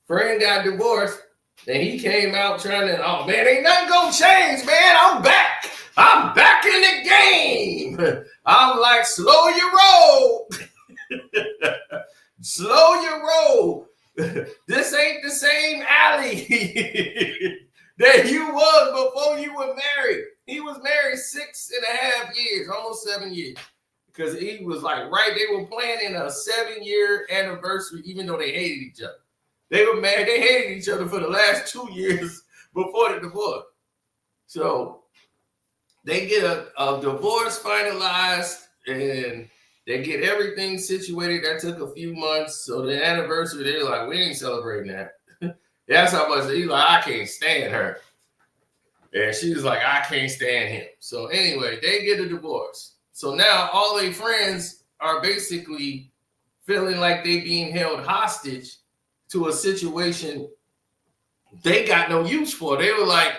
Friend got divorced, and he came out trying to, oh man, ain't nothing gonna change, man. I'm back. I'm back in the game. I'm like, slow your roll. Slow your roll. This ain't the same alley that you was before you were married. He was married 6.5 years, almost 7 years. Because he was like, right, they were planning a 7-year anniversary, even though they hated each other. They were married, they hated each other for the last 2 years before the divorce. So they get a divorce finalized and they get everything situated. That took a few months. So the anniversary, they're like, we ain't celebrating that. That's how much he's like, I can't stand her. And she was like, I can't stand him. So anyway, they get a divorce. So now all their friends are basically feeling like they being held hostage to a situation they got no use for. They were like,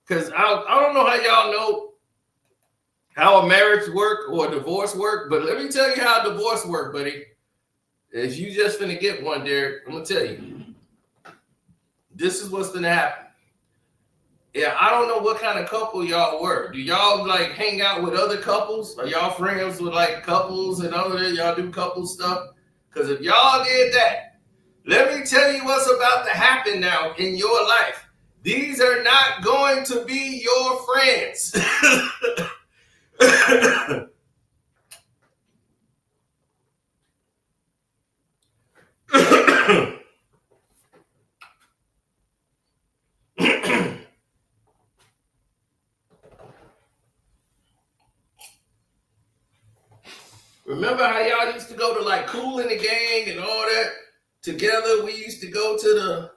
because I don't know how y'all know how a marriage work or a divorce work, but let me tell you how a divorce work, buddy. If you just finna get one, Derek, I'm gonna tell you. This is what's gonna happen. Yeah, I don't know what kind of couple y'all were. Do y'all like hang out with other couples? Are y'all friends with like couples and all of that? Y'all do couple stuff? Because if y'all did that, let me tell you what's about to happen now in your life. These are not going to be your friends. Remember how y'all used to go to like Kool and the Gang and all that together? We used to go to the...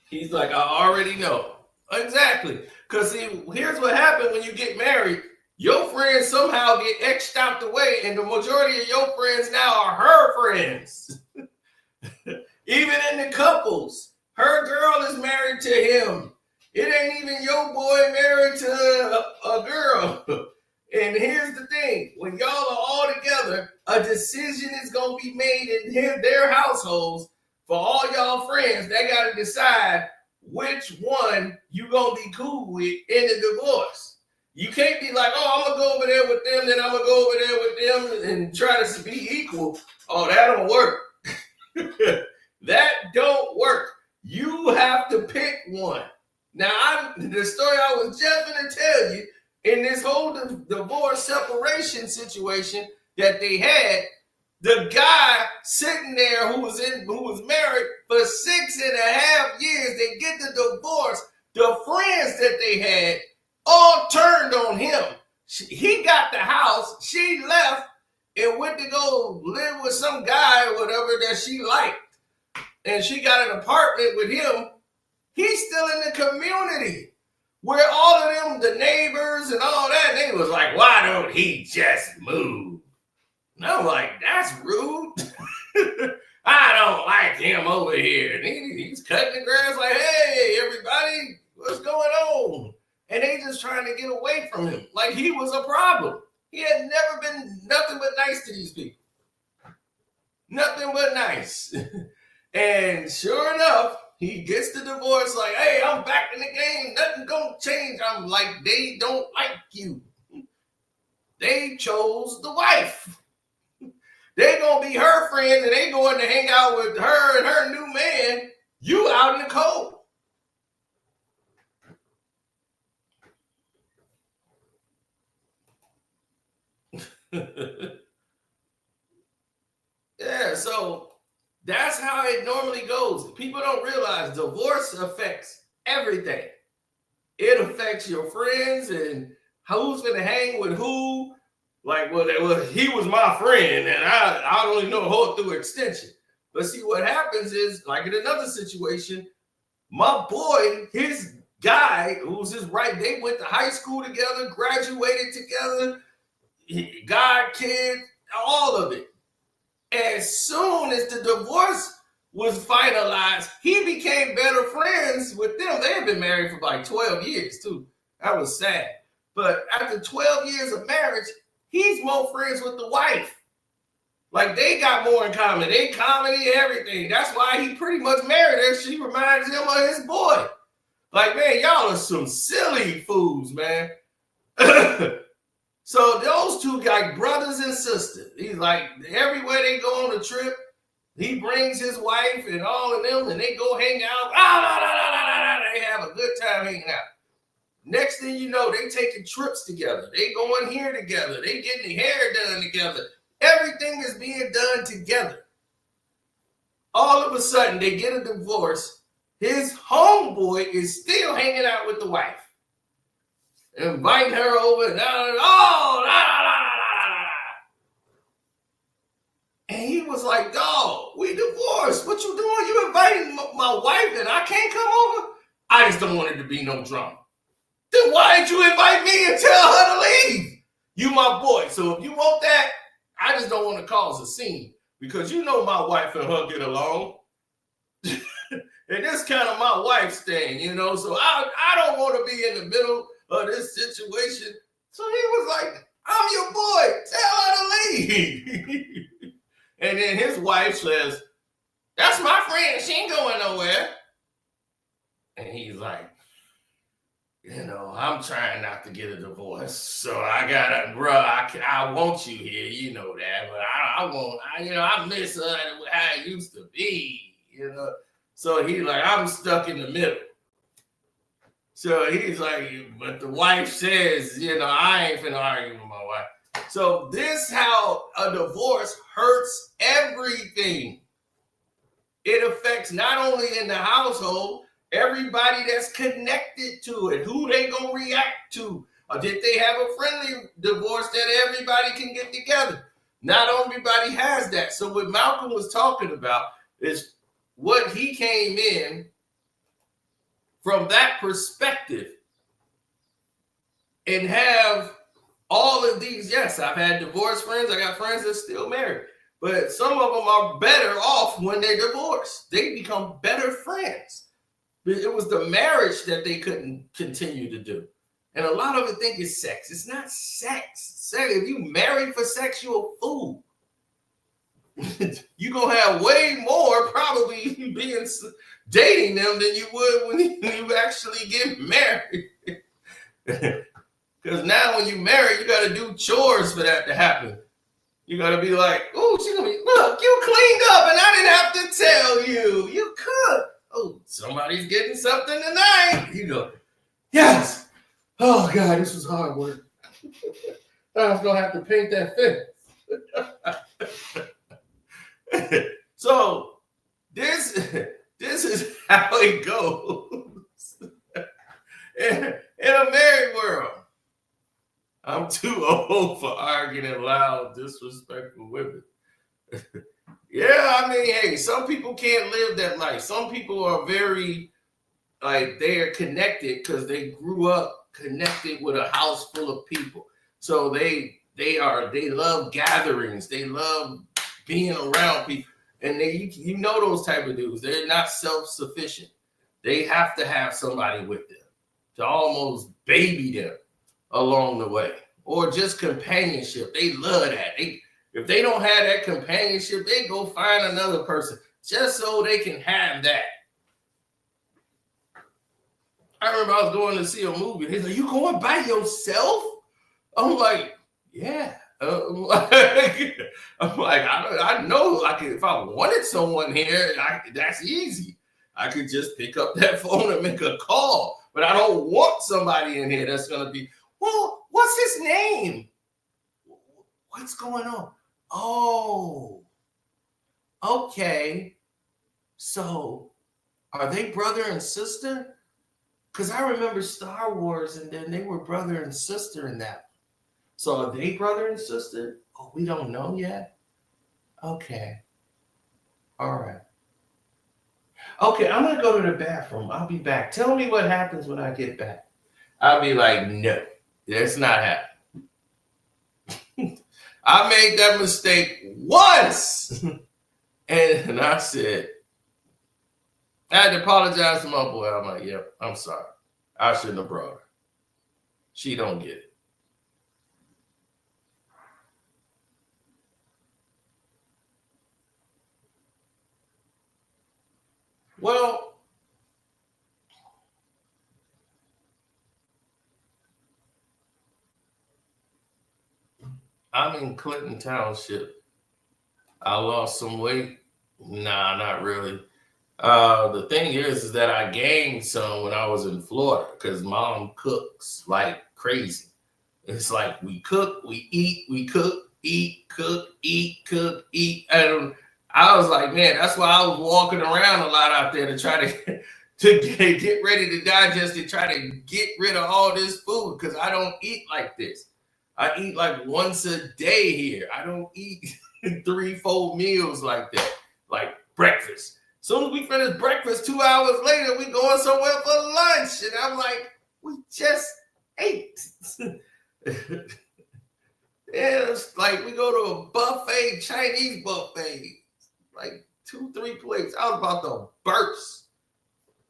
He's like, I already know. Exactly. Because see, here's what happened when you get married. Your friends somehow get etched out the way, and the majority of your friends now are her friends. Even in the couples. Her girl is married to him. It ain't even your boy married to a girl. And here's the thing. When y'all are all together, a decision is going to be made in their households for all y'all friends. They got to decide which one you going to be cool with in the divorce. You can't be like, oh, I'm going to go over there with them, then I'm going to go over there with them and try to be equal. Oh, that don't work. That don't work. You have to pick one. Now, the story I was just going to tell you, in this whole divorce separation situation that they had, the guy sitting there who was married for 6.5 years, they get the divorce. The friends that they had all turned on him. He got the house, she left and went to go live with some guy or whatever that she liked. And she got an apartment with him. He's still in the community where all of them, the neighbors and all that, they was like, why don't he just move? And I'm like, that's rude. I don't like him over here. And he's cutting the grass like, hey, everybody, what's going on? And they just trying to get away from him. Like he was a problem. He had never been nothing but nice to these people. Nothing but nice. And sure enough, he gets the divorce like, hey, I'm back in the game. Nothing gonna change. I'm like, they don't like you. They chose the wife. They gonna be her friends and they going to hang out with her and her new man. You out in the cold. Yeah, so that's how it normally goes. People don't realize divorce affects everything. It affects your friends and who's going to hang with who. Like, well, he was my friend, and I don't even know the whole through extension. But see, what happens is, like in another situation, my boy, his guy, who's his right, they went to high school together, graduated together, God, kid, all of it. As soon as the divorce was finalized, he became better friends with them. They had been married for like 12 years, too. That was sad. But after 12 years of marriage, he's more friends with the wife. Like, they got more in common. They comedy and everything. That's why he pretty much married her. She reminds him of his boy. Like, man, y'all are some silly fools, man. So those two like brothers and sisters. He's like, everywhere they go on a trip, he brings his wife and all of them, and they go hang out. They have a good time hanging out. Next thing you know, they taking trips together. They going here together. They getting their hair done together. Everything is being done together. all of a sudden they get a divorce. His homeboy is still hanging out with the wife, inviting her over. And he was like, dog, we divorced. What you doing? You inviting my wife and I can't come over? I just don't want it to be no drama. Then why didn't you invite me and tell her to leave? You my boy. So if you want that, I just don't want to cause a scene because you know my wife and her get along. And this kind of my wife's thing, you know, so I don't want to be in the middle of this situation. So he was like, I'm your boy. Tell her to leave. And then his wife says, that's my friend. She ain't going nowhere. And he's like, you know, I'm trying not to get a divorce. So I gotta, bro, I want you here. You know that. But I miss her how it used to be, you know. So he's like, I'm stuck in the middle. So he's like, but the wife says, you know, I ain't finna argue with my wife. So this how a divorce hurts everything. It affects not only in the household, everybody that's connected to it, who they gonna react to. Or did they have a friendly divorce that everybody can get together? Not everybody has that. So what Malcolm was talking about is what he came in from that perspective and have all of these. Yes, I've had divorced friends. I got friends that's still married. But some of them are better off when they're divorced. They become better friends. It was the marriage that they couldn't continue to do. And a lot of it think it's sex. It's not sex. If you marry for sex, you're a fool. You're going to have way more probably dating them than you would when you actually get married. Because now when you marry, you got to do chores for that to happen. You got to be like, oh, she's going to be, look, you cleaned up and I didn't have to tell you. You cooked. Oh, somebody's getting something tonight. You go, yes. Oh, God, this was hard work. I was going to have to paint that fence. So this is how it goes in a married world. I'm too old for arguing loud, disrespectful women. Yeah, I mean, hey, some people can't live that life. Some people are very, like, they are connected because they grew up connected with a house full of people. So they love gatherings. They love being around people. And you know those type of dudes. They're not self-sufficient. They have to have somebody with them to almost baby them along the way. Or just companionship. They love that. If they don't have that companionship, they go find another person just so they can have that. I remember I was going to see a movie. He's like, you going by yourself? I'm like, yeah. I'm like, I know I could, if I wanted someone here, that's easy. I could just pick up that phone and make a call. But I don't want somebody in here that's going to be, well, what's his name? What's going on? Oh, okay. So are they brother and sister? Because I remember Star Wars and then they were brother and sister in that. So are they brother and sister? Oh, we don't know yet? Okay. All right. Okay, I'm going to go to the bathroom. I'll be back. Tell me what happens when I get back. I'll be like, no, that's not happening. I made that mistake once. And I said, I had to apologize to my boy. I'm like, yep, I'm sorry. I shouldn't have brought her. She don't get it. Well, I'm in Clinton Township. I lost some weight. Nah, not really. The thing is that I gained some when I was in Florida because mom cooks like crazy. It's like we cook, we eat, we cook, eat, cook, eat, cook, eat. And I was like, man, that's why I was walking around a lot out there to try to get ready to digest and try to get rid of all this food, because I don't eat like this. I eat like once a day here. I don't eat 3-4 meals like that, like breakfast. As soon as we finish breakfast, 2 hours later, we going somewhere for lunch. And I'm like, we just ate. It's like we go to a buffet, Chinese buffet, like 2-3 plates. I was about to burst.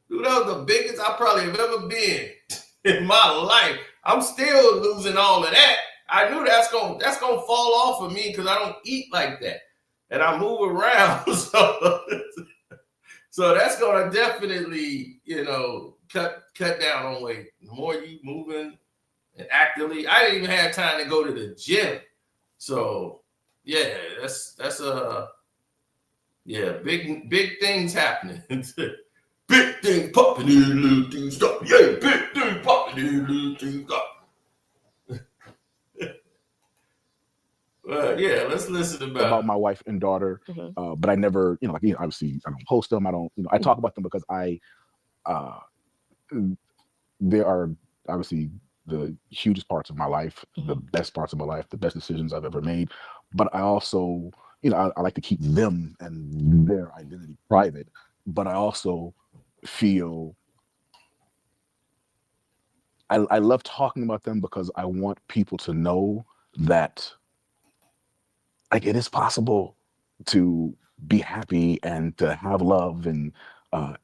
Dude, that was the biggest I probably have ever been in my life. I'm still losing all of that. I knew that's gonna fall off of me because I don't eat like that, and I move around. So that's gonna definitely, cut down on weight. The more you moving and actively, I didn't even have time to go to the gym. So yeah, that's big things happening. Big things popping in, little things stop. Yeah, big things popping in, little things stop. Yeah, let's listen about my wife and daughter. But I never, obviously I don't post them. I don't, I talk about them because there are obviously the hugest parts of my life, the best parts of my life, the best decisions I've ever made. But I also, I like to keep them and their identity private. But I also feel I love talking about them because I want people to know that, like, it is possible to be happy and to have love and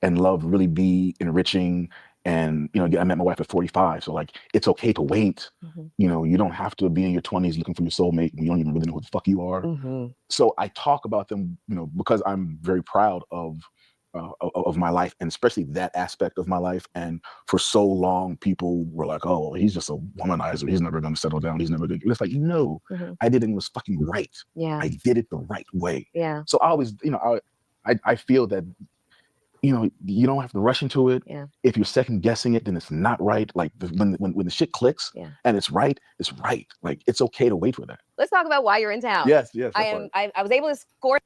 love really be enriching. And I met my wife at 45, so like it's okay to wait. You don't have to be in your 20s looking for your soulmate when you don't even really know who the fuck you are. So I talk about them, because I'm very proud of my life, and especially that aspect of my life. And for so long, people were like, "Oh, he's just a womanizer. He's never going to settle down. He's never going to." It's like, no, I did it. It was fucking right. Yeah, I did it the right way. Yeah. So I always, I feel that, you don't have to rush into it. Yeah. If you're second guessing it, then it's not right. Like when the shit clicks, and it's right, it's right. Like it's okay to wait for that. Let's talk about why you're in town. Yes. I was able to score.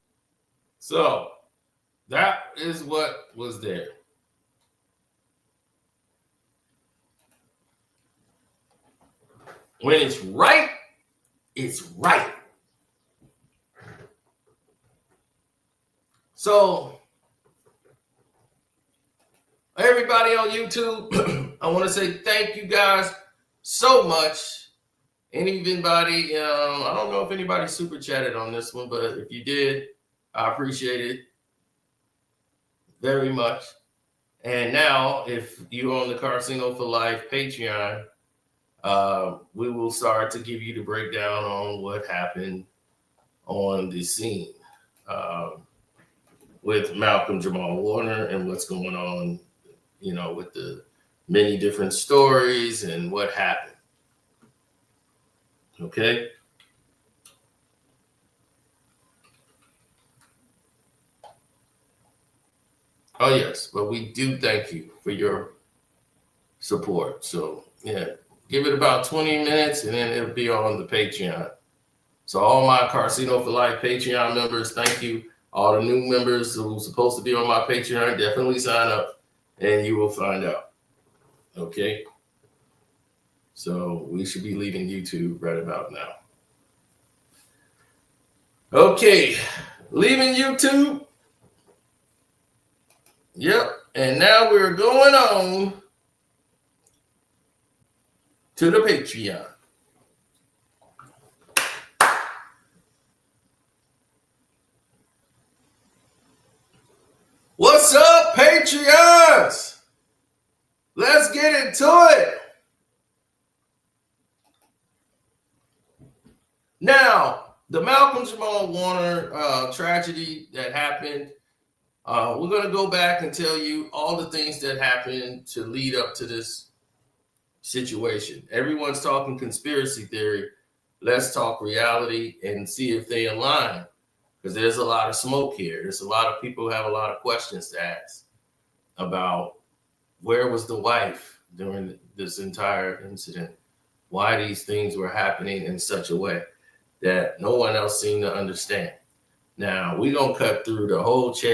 So that is what was there. When it's right, it's right. So everybody on YouTube, I want to say thank you guys so much. Anybody, I don't know if anybody super chatted on this one, but if you did, I appreciate it very much. And now, if you're on the Carsino for Life Patreon, we will start to give you the breakdown on what happened on the scene with Malcolm Jamal Warner and what's going on, with the many different stories and what happened. Okay. Oh, yes. But we do thank you for your support. So, yeah, give it about 20 minutes and then it'll be on the Patreon. So all my Carsino for Life Patreon members, thank you. All the new members who are supposed to be on my Patreon, definitely sign up and you will find out. Okay. So we should be leaving YouTube right about now. Okay. Leaving YouTube. Yep. And now we're going on to the Patreon. What's up, Patreons? Let's get into it. Now, the Malcolm Jamal Warner tragedy that happened, we're going to go back and tell you all the things that happened to lead up to this situation. Everyone's talking conspiracy theory. Let's talk reality and see if they align, because there's a lot of smoke here. There's a lot of people who have a lot of questions to ask about where was the wife during this entire incident, why these things were happening in such a way that no one else seemed to understand. Now we're gonna cut through the whole chase.